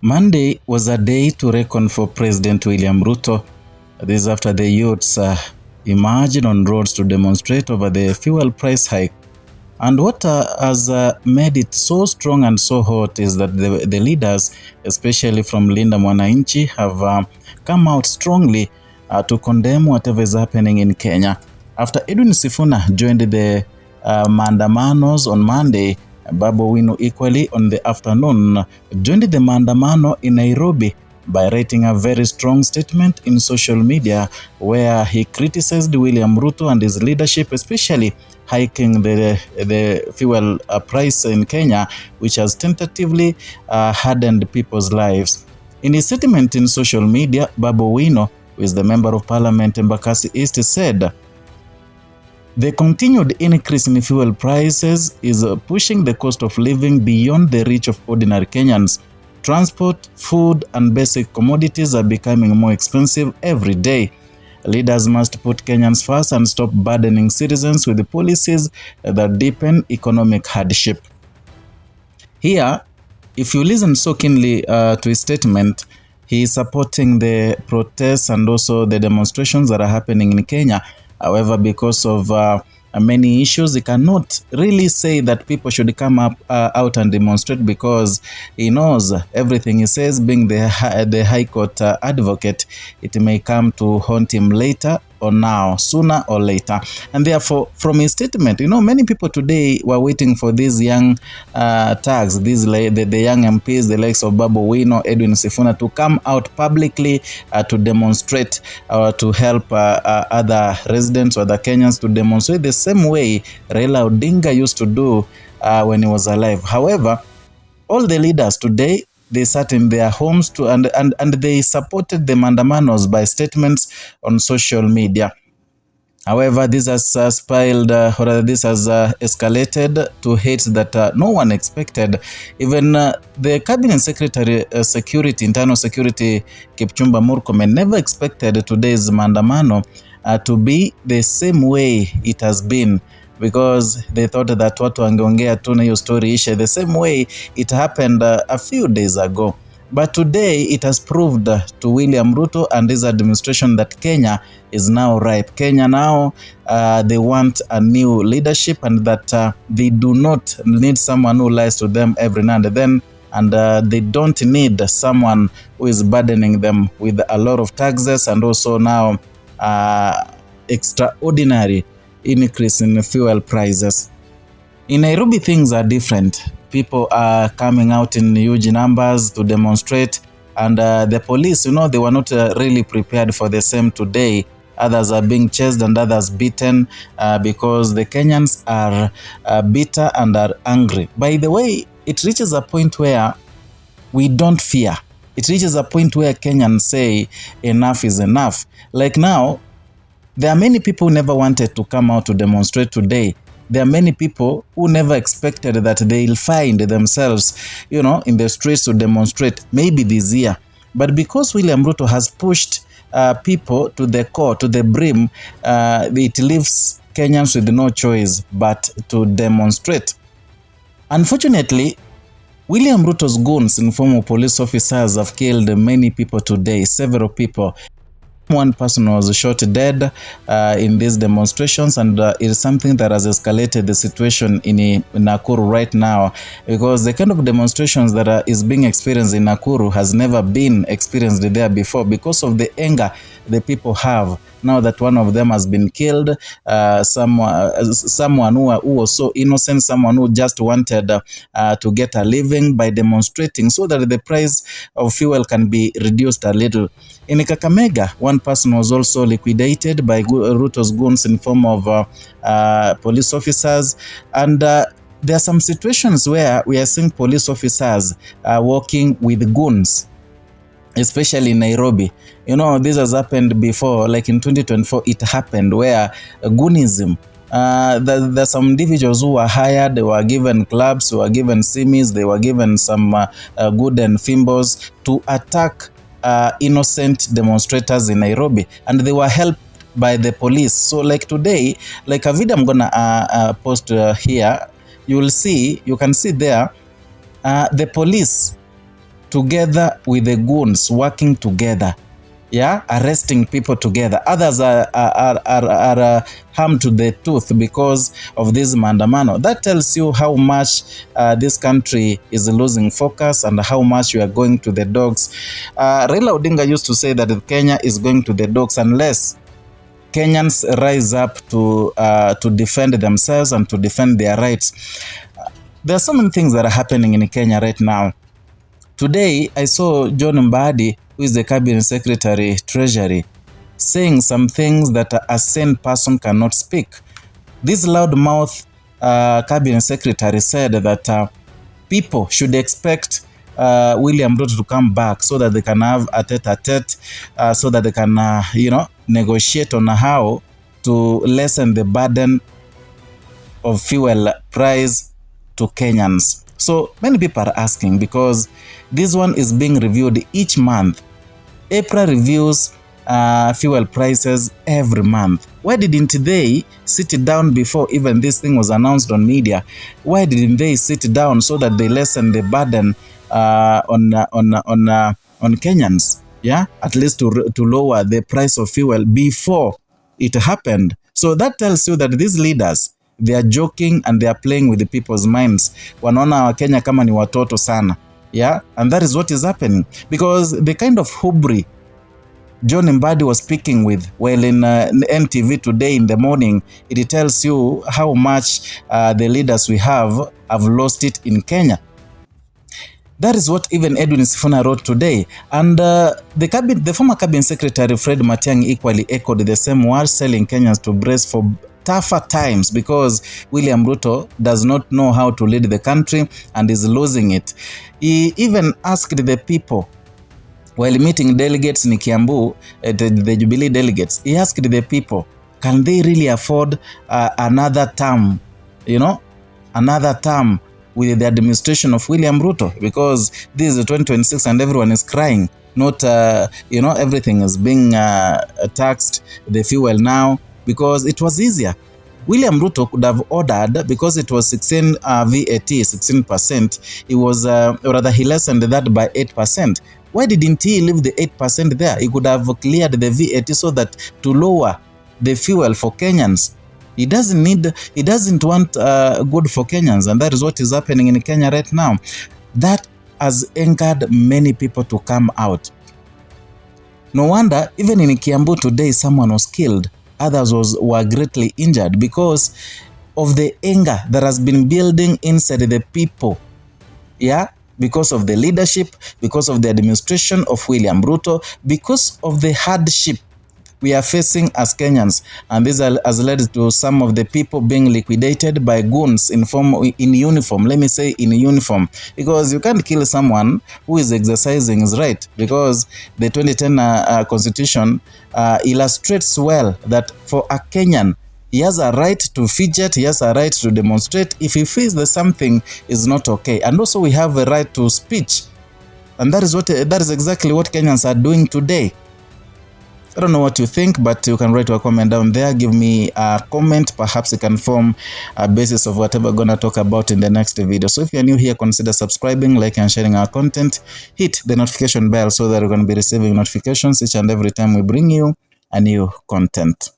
Monday was a day to reckon for President William Ruto. This after the youths emerged on roads to demonstrate over the fuel price hike. And what has made it so strong and so hot is that the leaders, especially from Linda Mwananchi, have come out strongly to condemn whatever is happening in Kenya. After Edwin Sifuna joined the Maandamanos on Monday, Babu Owino equally on the afternoon joined the Maandamano in Nairobi by writing a very strong statement in social media where he criticized William Ruto and his leadership, especially hiking the fuel price in Kenya, which has tentatively hardened people's lives. In his statement in social media, Babu Owino, who is the member of parliament in Embakasi East, said, "The continued increase in fuel prices is pushing the cost of living beyond the reach of ordinary Kenyans. Transport, food, and basic commodities are becoming more expensive every day. Leaders must put Kenyans first and stop burdening citizens with the policies that deepen economic hardship." Here, if you listen so keenly to his statement, he is supporting the protests and also the demonstrations that are happening in Kenya. However, because of many issues, he cannot really say that people should come out and demonstrate, because he knows everything he says, being the High Court advocate, it may come to haunt him later or now, sooner or later. And therefore, from his statement, many people today were waiting for these young tags, the young MPs, the likes of Babu Owino, Edwin Sifuna, to come out publicly to demonstrate to help other residents or other Kenyans to demonstrate the same way Raila Odinga used to do when he was alive. However, all the leaders today, they sat in their homes and they supported the Maandamanos by statements on social media. However, this has this has escalated to hate that no one expected. Even the Cabinet Secretary Security, Internal Security, Kipchumba Murkomen, never expected today's Maandamano to be the same way it has been, because they thought that watu wangeongea tu na hiyo story ishe the same way it happened a few days ago. But today it has proved to William Ruto and his administration that Kenya is now ripe. Kenya now, they want a new leadership, and that they do not need someone who lies to them every now and then, and they don't need someone who is burdening them with a lot of taxes and also now extraordinary increase in fuel prices. In Nairobi, things are different. People are coming out in huge numbers to demonstrate, and the police, they were not really prepared for the same today. Others are being chased and others beaten because the Kenyans are bitter and are angry. By the way, it reaches a point where we don't fear. It reaches a point where Kenyans say enough is enough. Like now, there are many people who never wanted to come out to demonstrate today. There are many people who never expected that they'll find themselves, in the streets to demonstrate, maybe this year. But because William Ruto has pushed people to the core, to the brim, it leaves Kenyans with no choice but to demonstrate. Unfortunately, William Ruto's goons in form of police officers have killed many people today, several people. One person was shot dead in these demonstrations, and it is something that has escalated the situation in Nakuru right now, because the kind of demonstrations that is being experienced in Nakuru has never been experienced there before, because of the anger the people have now that one of them has been killed. Someone who was so innocent, someone who just wanted to get a living by demonstrating so that the price of fuel can be reduced a little. In Kakamega, one person was also liquidated by Ruto's goons in form of police officers, and there are some situations where we are seeing police officers working with goons, especially in Nairobi. This has happened before, like in 2024, it happened where goonism, there's some individuals who were hired, they were given clubs, they were given simis, they were given some good and fimbles to attack innocent demonstrators in Nairobi, and they were helped by the police. So like today, like a video I'm gonna post here, you can see there the police together with the goons, working together, yeah, arresting people together. Others are harmed to the tooth because of this Maandamano. That tells you how much this country is losing focus and how much we are going to the dogs. Raila Odinga used to say that Kenya is going to the dogs unless Kenyans rise up to defend themselves and to defend their rights. There are so many things that are happening in Kenya right now. Today, I saw John Mbadi, who is the Cabinet Secretary, Treasury, saying some things that a sane person cannot speak. This loudmouth Cabinet Secretary said that people should expect William Ruto to come back so that they can have a tete-a-tete, so that they can, negotiate on how to lessen the burden of fuel price to Kenyans. So many people are asking because this one is being reviewed each month. April reviews fuel prices every month. Why didn't they sit down before even this thing was announced on media? Why didn't they sit down so that they lessen the burden on Kenyans? Yeah, at least to lower the price of fuel before it happened. So that tells you that these leaders, they are joking and they are playing with the people's minds. Wanaona wa Kenya kama ni watoto sana. Yeah, and that is what is happening because the kind of hubris John Mbadi was speaking with while in NTV today in the morning, it tells you how much the leaders we have lost it in Kenya. That is what even Edwin Sifuna wrote today. And the former Cabinet Secretary Fred Matiang'i equally echoed the same words, telling Kenyans to brace for tougher times because William Ruto does not know how to lead the country and is losing it. He even asked the people, while meeting delegates in Kiambu, the Jubilee delegates, he asked the people, can they really afford another term, another term with the administration of William Ruto? Because this is 2026 and everyone is crying. Not, everything is being taxed, the fuel now, because it was easier. William Ruto could have ordered, because it was 16 VAT, 16%, it was, rather he lessened that by 8%. Why didn't he leave the 8% there? He could have cleared the VAT so that to lower the fuel for Kenyans. He doesn't want good for Kenyans, and that is what is happening in Kenya right now. That has angered many people to come out. No wonder, even in Kiambu today, someone was killed. Others were greatly injured because of the anger that has been building inside the people. Yeah, because of the leadership, because of the administration of William Ruto, because of the hardship we are facing as Kenyans. And this has led to some of the people being liquidated by goons in uniform. Let me say in uniform, because you can't kill someone who is exercising his right, because the 2010 constitution illustrates well that for a Kenyan, he has a right to fidget, he has a right to demonstrate if he feels that something is not okay. And also we have a right to speech. And that is exactly what Kenyans are doing today. I don't know what you think, but you can write a comment down there. Give me a comment. Perhaps it can form a basis of whatever we're going to talk about in the next video. So if you're new here, consider subscribing, liking, and sharing our content. Hit the notification bell so that you're going to be receiving notifications each and every time we bring you a new content.